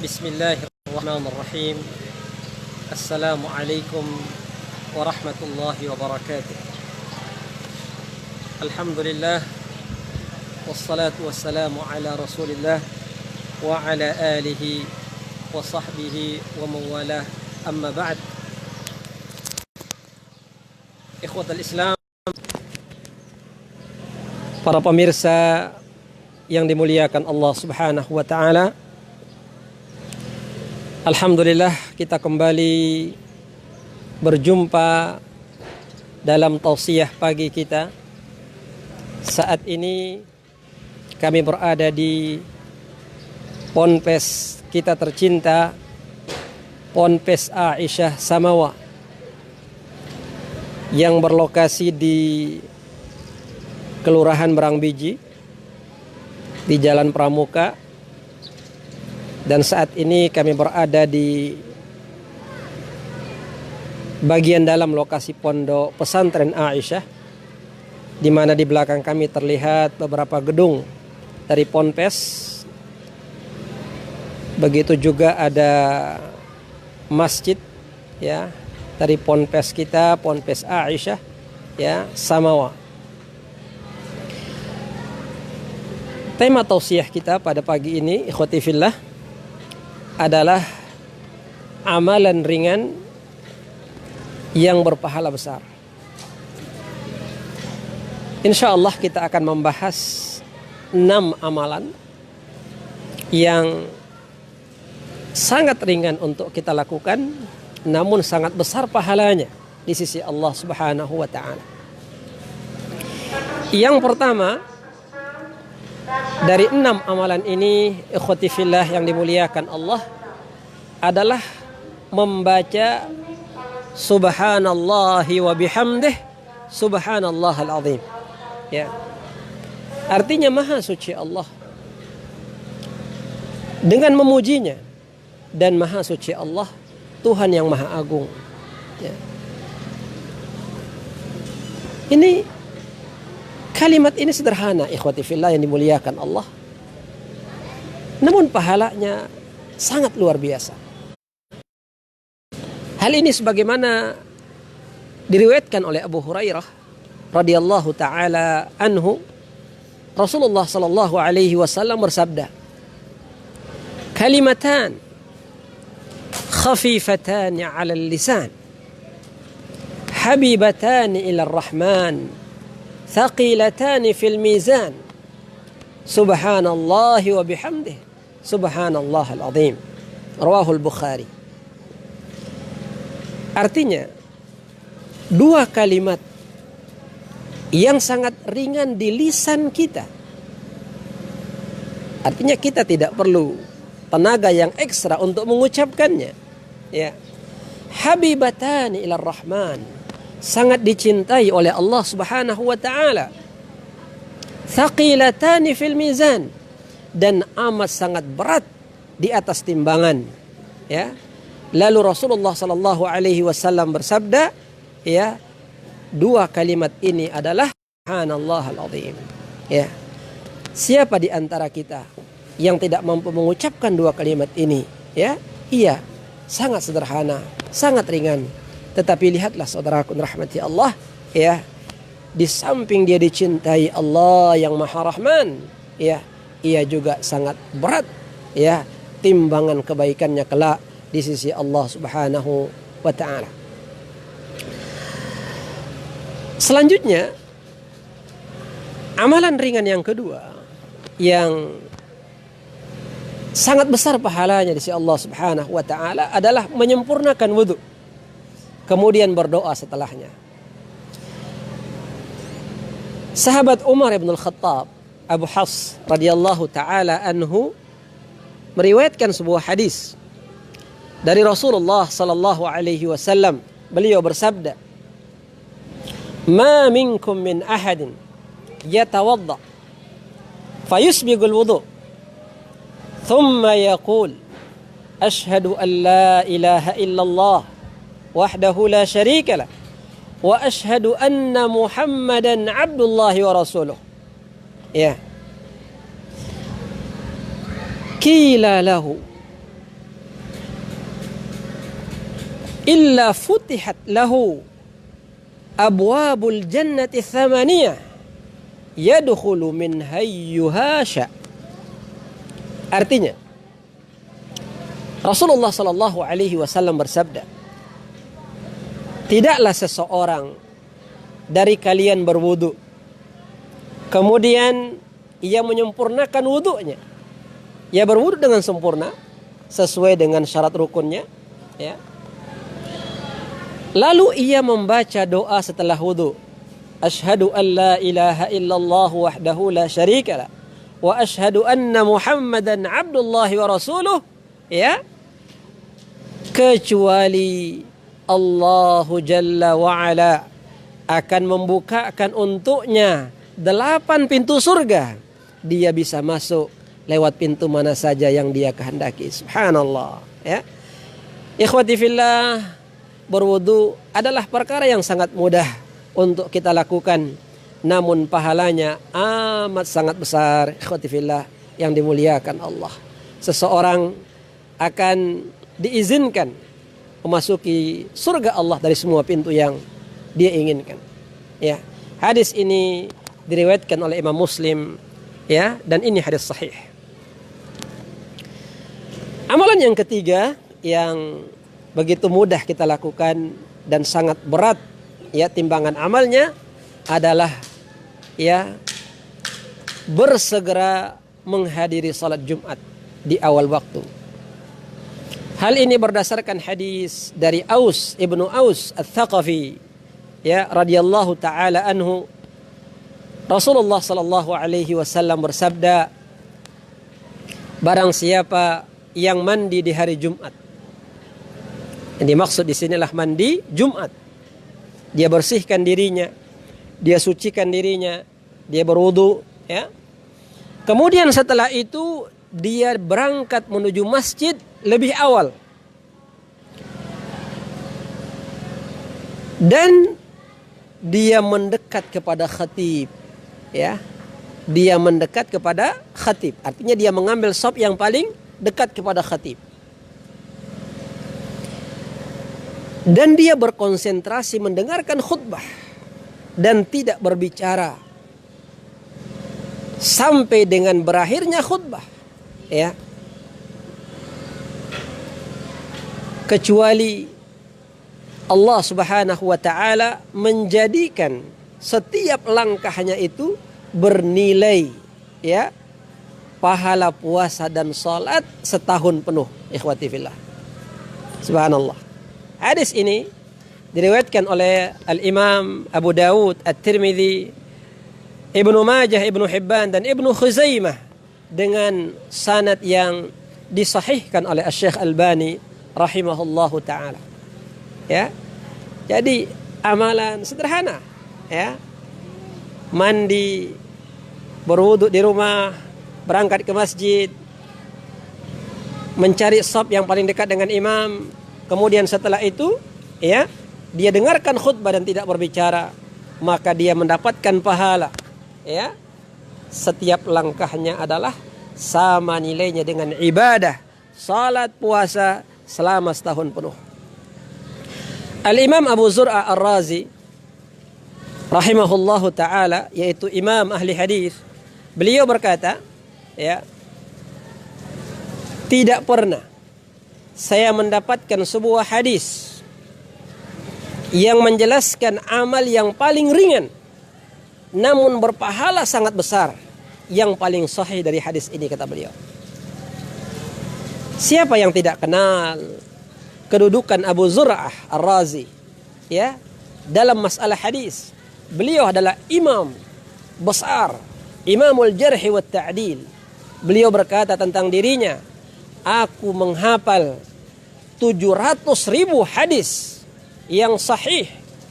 Bismillahirrahmanirrahim. Assalamualaikum warahmatullahi wabarakatuh. Alhamdulillah, wassalatu wassalamu ala rasulillah wa ala alihi wa sahbihi wa mawalah, amma ba'd. Ikhwatal Islam, para pemirsa yang dimuliakan Allah Subhanahu wa ta'ala, alhamdulillah kita kembali berjumpa dalam tausiah pagi kita. Saat ini kami berada di Ponpes kita tercinta, Ponpes Aisyah Samawa, yang berlokasi di Kelurahan Berangbiji di Jalan Pramuka. Dan saat ini kami berada di bagian dalam lokasi pondok pesantren Aisyah, di mana di belakang kami terlihat beberapa gedung dari Ponpes. Begitu juga ada masjid ya dari Ponpes kita, Ponpes Aisyah ya Samawa. Tema tausiah kita pada pagi ini, ikhwati fillah, adalah amalan ringan yang berpahala besar. Insya Allah kita akan membahas 6 amalan yang sangat ringan untuk kita lakukan, namun sangat besar pahalanya di sisi Allah Subhanahu wa ta'ala. Yang pertama dari 6 amalan ini, ikhwati fillah yang dimuliakan Allah, adalah membaca subhanallahi wa bihamdih subhanallahal azim. Ya. Artinya maha suci Allah dengan memujinya, dan maha suci Allah Tuhan yang maha agung. Ya. Ini kalimat ini sederhana, ikhwati fillah yang dimuliakan Allah, namun pahalanya sangat luar biasa. Hal ini sebagaimana diriwayatkan oleh Abu Hurairah radhiyallahu taala anhu, Rasulullah sallallahu alaihi wasallam bersabda, kalimatan khafifatan 'ala al-lisan habibatan ila ar-rahman thaqilatani fil mizan subhanallahi wa bihamdih subhanallahal azim. Rawahul Bukhari. Artinya, 2 kalimat yang sangat ringan di lisan kita. Artinya kita tidak perlu tenaga yang ekstra untuk mengucapkannya. Ya. Habibatani ilar rahman, sangat dicintai oleh Allah Subhanahu wa ta'ala. Thaqilatani fil mizan, dan amat sangat berat di atas timbangan. Ya. Lalu Rasulullah sallallahu alaihi wasallam bersabda, ya, 2 kalimat ini adalah subhanallahal azim. Ya. Siapa di antara kita yang tidak mampu mengucapkan 2 kalimat ini? Ya, iya, sangat sederhana, sangat ringan. Tetapi lihatlah saudaraku rahmati Allah, ya, di samping dia dicintai Allah yang Maha Rahman, ya, ia juga sangat berat, ya, timbangan kebaikannya kelak di sisi Allah Subhanahu wa ta'ala. Selanjutnya, amalan ringan yang kedua yang sangat besar pahalanya di sisi Allah Subhanahu wa ta'ala adalah menyempurnakan wudu, kemudian berdoa setelahnya. Sahabat Umar ibn al-Khattab, Abu Hafs radhiyallahu ta'ala anhu, meriwayatkan sebuah hadis dari Rasulullah sallallahu alaihi wasallam. Beliau bersabda, "Ma minkum min ahadin yatawadda fayusbigul wudu thumma yaqul ashhadu an la ilaha illallah wahdahu la syarika lah wa ashhadu anna Muhammadan abdullahi wa rasuluh." Ya. Qila lahu illa futihat lahu abwabul jannati thamaniyah yadkhulu min hayyuha sya. Artinya Rasulullah sallallahu alaihi wasallam bersabda, tidaklah seseorang dari kalian berwudu kemudian ia menyempurnakan wudunya. Ia berwudu dengan sempurna sesuai dengan syarat rukunnya, ya. Lalu ia membaca doa setelah wudu. Asyhadu an la ilaha illallah wahdahu la syarikalah wa asyhadu anna Muhammadan abdullahi wa rasuluh, ya. Kecuali Allahu Jalla wa'ala akan membukakan untuknya 8 pintu surga. Dia bisa masuk lewat pintu mana saja yang dia kehendaki. Subhanallah, ya. Ikhwati fillah, berwudu adalah perkara yang sangat mudah untuk kita lakukan, namun pahalanya amat sangat besar. Ikhwati fillah yang dimuliakan Allah, seseorang akan diizinkan memasuki surga Allah dari semua pintu yang dia inginkan, ya. Hadis ini diriwayatkan oleh Imam Muslim, ya, dan ini hadis sahih. Amalan yang ketiga yang begitu mudah kita lakukan dan sangat berat, ya, timbangan amalnya adalah, ya, bersegera menghadiri salat Jumat di awal waktu. Hal ini berdasarkan hadis dari Aus ibnu Aus Ats-Tsaqafi, ya, radhiyallahu taala anhu. Rasulullah sallallahu alaihi wasallam bersabda, barang siapa yang mandi di hari Jumat. Yang dimaksud di sinilah mandi Jumat. Dia bersihkan dirinya, dia sucikan dirinya, dia berwudu, ya. Kemudian setelah itu dia berangkat menuju masjid lebih awal. Dan dia mendekat kepada khatib, ya. Dia mendekat kepada khatib. Artinya dia mengambil shaf yang paling dekat kepada khatib. Dan dia berkonsentrasi mendengarkan khutbah dan tidak berbicara sampai dengan berakhirnya khutbah, ya. Kecuali Allah Subhanahu wa taala menjadikan setiap langkahnya itu bernilai, ya, pahala puasa dan salat setahun penuh. Ikhwati fillah. Subhanallah. Hadis ini diriwayatkan oleh Al-Imam Abu Dawud, At-Tirmidzi, Ibnu Majah, Ibnu Hibban dan Ibnu Khuzaimah dengan sanad yang disahihkan oleh Asy-Syaikh Albani rahimahullahu taala. Ya. Jadi amalan sederhana, ya. Mandi, berwudu di rumah, berangkat ke masjid, mencari shaf yang paling dekat dengan imam, kemudian setelah itu, ya, dia dengarkan khutbah dan tidak berbicara, maka dia mendapatkan pahala, ya. Setiap langkahnya adalah sama nilainya dengan ibadah salat puasa selama setahun penuh. Al-Imam Abu Zur'ah Ar-Razi rahimahullahu taala, yaitu imam ahli hadis, beliau berkata, ya, tidak pernah saya mendapatkan sebuah hadis yang menjelaskan amal yang paling ringan namun berpahala sangat besar yang paling sahih dari hadis ini, kata beliau. Siapa yang tidak kenal kedudukan Abu Zur'ah Ar-Razi, ya, dalam masalah hadis? Beliau adalah imam besar, imamul jarhi wa ta'dil. Beliau berkata tentang dirinya, aku menghafal 700.000 hadis yang sahih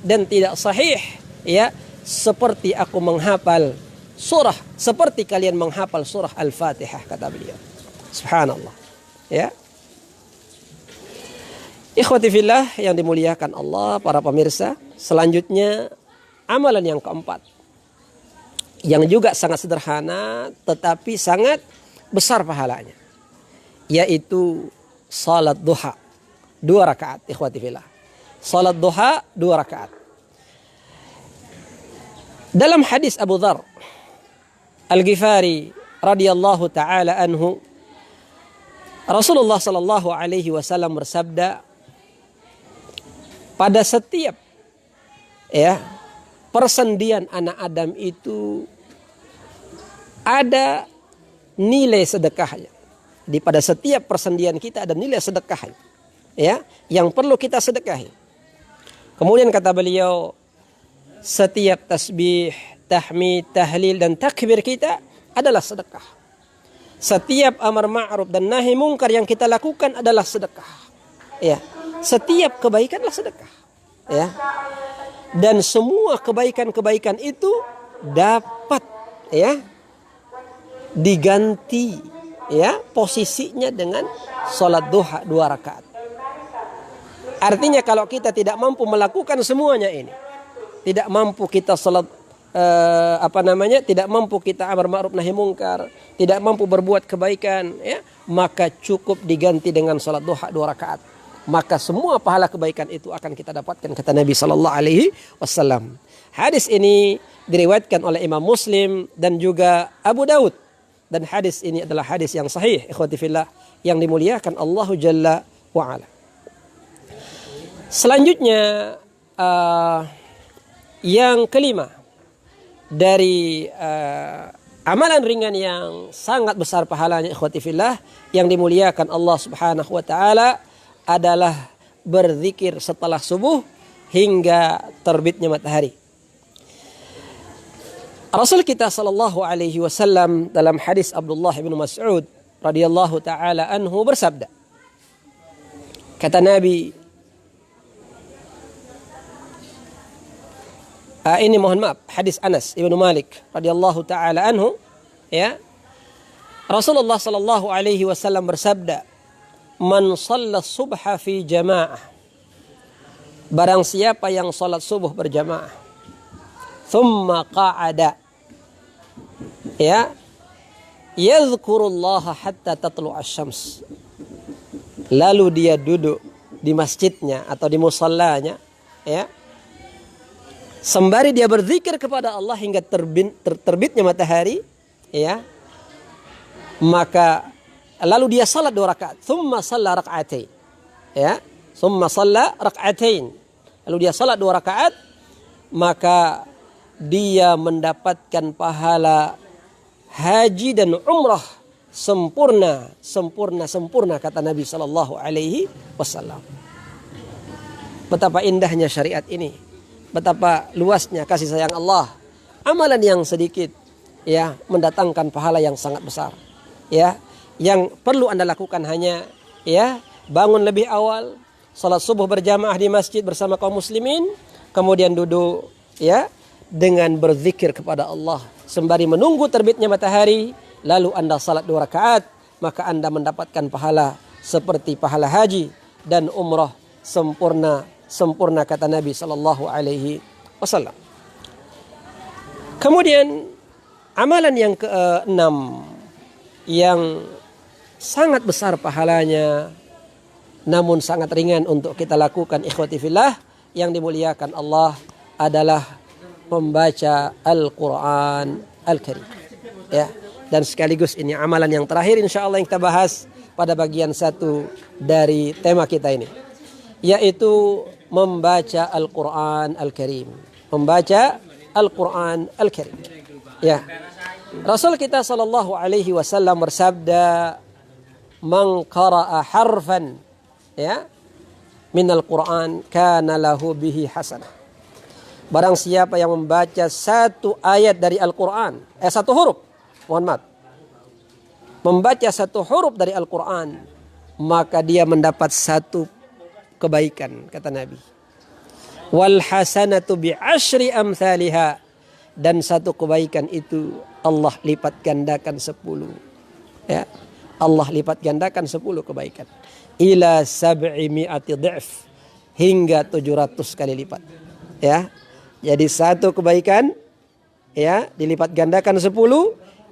dan tidak sahih, ya, seperti aku menghafal surah, seperti kalian menghafal surah Al-Fatihah, kata beliau. Subhanallah, ya. Ikhwati fillah yang dimuliakan Allah, para pemirsa, selanjutnya amalan yang keempat yang juga sangat sederhana tetapi sangat besar pahalanya, yaitu salat duha 2 rakaat. Ikhwati fillah, salat duha 2 rakaat. Dalam hadis Abu Dzar Al-Ghifari radhiyallahu taala anhu, Rasulullah sallallahu alaihi wasallam bersabda, pada setiap persendian anak Adam itu ada nilai sedekahnya. Di pada setiap persendian kita ada nilai sedekah, yang perlu kita sedekahi. Kemudian kata beliau, setiap tasbih, tahmid, tahlil dan takbir kita adalah sedekah. Setiap amar ma'ruf dan nahi mungkar yang kita lakukan adalah sedekah. Setiap kebaikan adalah sedekah. Dan semua kebaikan-kebaikan itu dapat diganti posisinya dengan sholat duha 2 rakaat. Artinya kalau kita tidak mampu melakukan semuanya ini, tidak mampu kita sholat tidak mampu kita amar ma'ruf nahi mungkar, tidak mampu berbuat kebaikan, maka cukup diganti dengan sholat duha 2 rakaat. Maka semua pahala kebaikan itu akan kita dapatkan, kata Nabi sallallahu alaihi wasallam. Hadis ini diriwayatkan oleh Imam Muslim dan juga Abu Daud. Dan hadis ini adalah hadis yang sahih, ikhwati fillah, yang dimuliakan Allah Jalla wa'ala. Selanjutnya yang kelima dari amalan ringan yang sangat besar pahalanya, ikhwati fillah, yang dimuliakan Allah Subhanahu wa taala adalah berzikir setelah subuh hingga terbitnya matahari. Rasul kita sallallahu alaihi wasallam dalam hadis Abdullah bin Mas'ud radhiyallahu taala anhu bersabda, kata Nabi, hadis Anas bin Malik radhiyallahu taala anhu, Rasulullah sallallahu alaihi wasallam bersabda, man shalla subha fi jamaah, barang siapa yang salat subuh berjamaah, thumma qa'ada, yadhkurullaha hatta tatlu'a syams, lalu dia duduk di masjidnya atau di musallanya, sembari dia berzikir kepada Allah hingga terbitnya matahari, maka lalu dia salat 2 rakaat, thumma shalla rak'atain, thumma shalla rak'atain, lalu dia salat 2 rakaat, maka dia mendapatkan pahala haji dan umrah sempurna kata Nabi sallallahu alaihi wasallam. Betapa indahnya syariat ini, betapa luasnya kasih sayang Allah. Amalan yang sedikit mendatangkan pahala yang sangat besar. Yang perlu Anda lakukan hanya bangun lebih awal, salat subuh berjamaah di masjid bersama kaum muslimin, kemudian duduk dengan berzikir kepada Allah sembari menunggu terbitnya matahari, lalu Anda salat 2 rakaat, maka Anda mendapatkan pahala seperti pahala haji dan umrah sempurna kata Nabi sallallahu alaihi wasallam. Kemudian amalan yang ke-6 yang sangat besar pahalanya namun sangat ringan untuk kita lakukan, ikhwati fillah, yang dimuliakan Allah, adalah membaca Al-Quran Al-Karim. Dan sekaligus ini amalan yang terakhir insyaallah yang kita bahas pada bagian 1 dari tema kita ini, yaitu membaca Al-Quran Al-Karim. Membaca Al-Quran Al-Karim. Rasul kita sallallahu alaihi wasallam bersabda, man qara'a harfan min Al-Quran kana lahu bihi hasanah. Barang siapa yang membaca 1 ayat dari Al-Quran, 1 huruf, membaca 1 huruf dari Al-Quran, maka dia mendapat 1 kebaikan, kata Nabi. Wal hasanatu bi 10 amsalha, dan 1 kebaikan itu Allah lipat gandakan 10. Allah lipat gandakan 10 kebaikan. Ila 700 dha'f, hingga 700 kali lipat. Jadi 1 kebaikan dilipat gandakan 10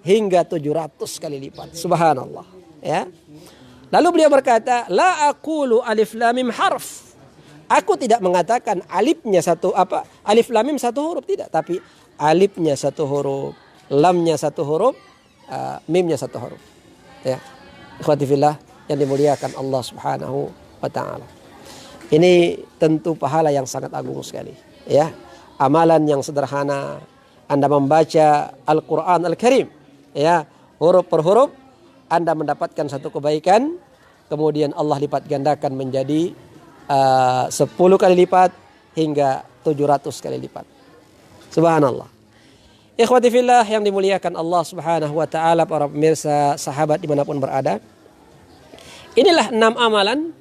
hingga 700 kali lipat. Subhanallah. Lalu beliau berkata, la aqulu alif lam mim harf. Aku tidak mengatakan alifnya alif lam mim satu huruf, tidak, tapi alifnya satu huruf, lamnya satu huruf, mimnya satu huruf. Ya. Ikhwati fillah yang dimuliakan Allah Subhanahu wa taala. Ini tentu pahala yang sangat agung sekali, ya. Amalan yang sederhana, Anda membaca Al-Qur'an Al-Karim, ya, huruf per huruf Anda mendapatkan satu kebaikan, kemudian Allah lipat gandakan menjadi 10 kali lipat hingga 700 kali lipat. Subhanallah. Ikhwati fillah yang dimuliakan Allah Subhanahu wa taala, para pemirsa, sahabat dimanapun berada. Inilah 6 amalan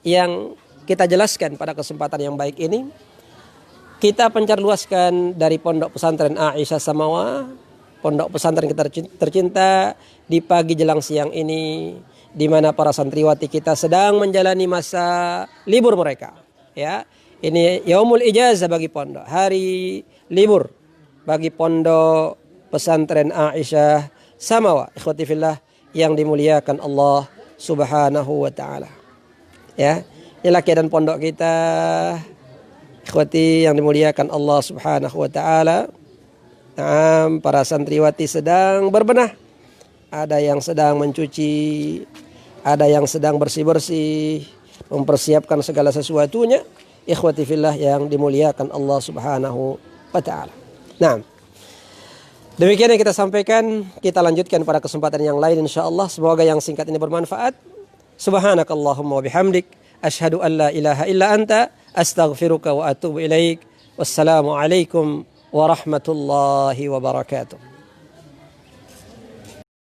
yang kita jelaskan pada kesempatan yang baik ini. Kita pencarluaskan dari Pondok Pesantren Aisyah Samawa, pondok pesantren kita tercinta, di pagi jelang siang ini, di mana para santriwati kita sedang menjalani masa libur mereka. Ya, ini yaumul ijazah bagi pondok, hari libur bagi Pondok Pesantren Aisyah Samawa. Ikhwati fillah yang dimuliakan Allah Subhanahu wa taala. Ya, inilah keadaan pondok kita. Ikhwati yang dimuliakan Allah Subhanahu wa taala. Para santriwati sedang berbenah. Ada yang sedang mencuci, ada yang sedang bersih-bersih, mempersiapkan segala sesuatunya. Ikhwati fillah yang dimuliakan Allah Subhanahu wa taala. Nah, demikian yang kita sampaikan. Kita lanjutkan pada kesempatan yang lain insyaallah. Semoga yang singkat ini bermanfaat. Subhanakallahumma wa bihamdik, asyhadu an la ilaha illa anta, astaghfiruka wa atubu ilaik. Wassalamu alaikum warahmatullahi wabarakatuh.